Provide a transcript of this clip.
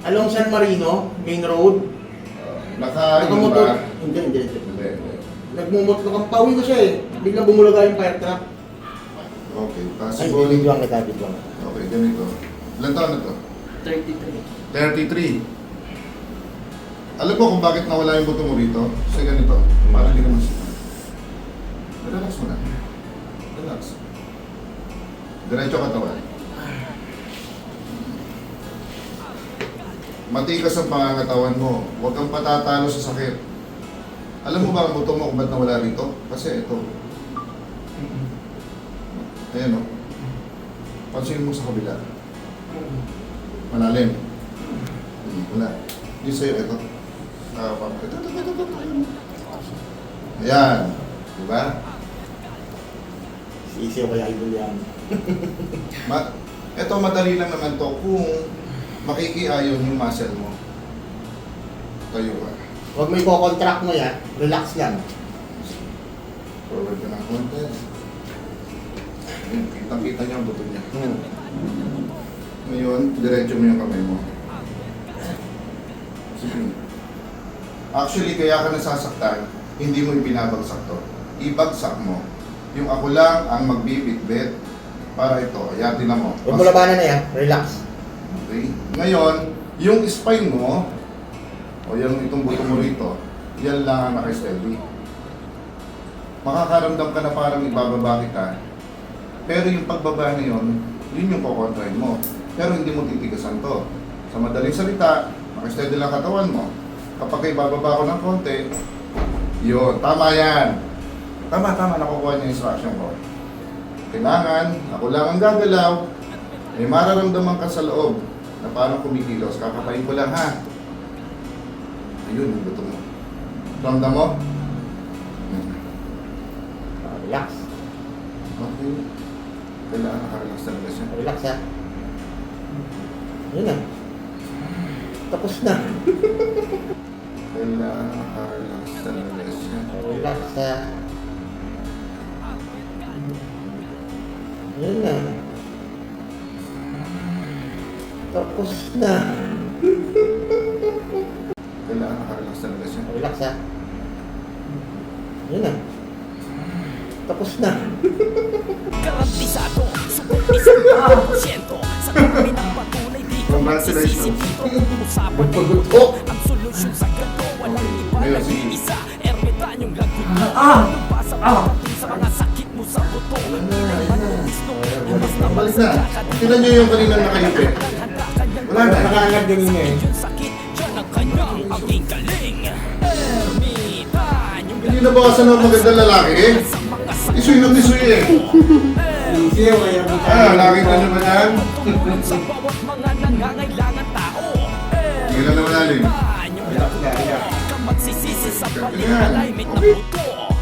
Along San Marino, main road. Nakamotor ba? Hindi. Hindi. Nagmumotlok ang pawi ko siya eh. Biglang bumulaga yung fire truck. Okay, Ay, possible. biglang kita. Okay, ganito. Ilan taon na to? 33. 33. Alam mo kung bakit nawala yung buto mo rito? Kasi ganito, parang hindi naman siya. Relax mo na. Relax. Diretso katawan. Matikas ang pangangatawan mo. Huwag kang patatalo sa sakit. Alam mo ba ang buto mo kung ba't nawala rito? Kasi ito. Ayan o. Pansinin mo sa kabila. Malalim. Wala. Hindi sa'yo, ito. Ito. Ayan. Diba? Isiw kaya idol yan. Ito madali lang naman to kung makikiayon yung muscle mo. Tayo ka. Huwag mo i-contract mo yan. Relax lang. Forward ka ng konti. Kitang-kita niya ang buto niya. Ngayon, diretso mo yung kamay mo. Sige. Actually, kaya ka nasasaktan, hindi mo ibinabagsak to. Ibagsak mo. Yung ako lang ang magbibitbit para ito. Ayan, tinan mo. Huwag mo labanan na yan. Relax. Okay. Ngayon, yung spine mo, o yan itong buto mo rito, yan lang ang naka-steady. Makakaramdam ka na parang ibababa kita, pero yung pagbaba na yun, yun yung kukontrain mo. Pero hindi mo titigasan to. Sa madaling salita, naka-steady lang katawan mo. Kapag ibababa ko ng konti, yun, tama yan. Tama, nakukuha niya yung instruction ko. Kailangan, ako lang ang gagalaw, may mararamdaman ka sa loob na parang kumikilos. Kakapain ko lang ha. Ayun, yung buto mo. Ramdam mo? Relax. Okay. Kailangan nakarelax talaga siya. Relax ha. Yun na. Tapos na. Kailangan nakarelax talaga siya. Relax ha. Yun na. Tapos na. Kailangan nakarelax talaga siya. Relax ha. Yun na. Tapos na. Garantisado, subok isang porsyento. Sa dami ng patunay, di ko magsisisi Congratulations. dito. Usapan ay Buto. ang solusyon sa ganito. Walang iba Ngayon, lang sige. isa. Ermitanyong lagot mo. Nagpasa pagdating sa mga sakit mo sa buto. Inay manulis no. Basta Balik na. Tignan niyo yung kanina nakayupi. Wala na. Nakaangat ganyan eh. yung sakit, yan ang kanyang aging galing. Ermitanyong Hindi na bawasan ng magandang lalaki eh. Isuy ng isuy eh. Isiw kaya mo Nakita niyo ba yan? tulong sa bawat mga nangangailangan tao. Hindi na malalim. Ka magsisisi sa palikalay, may nabuto.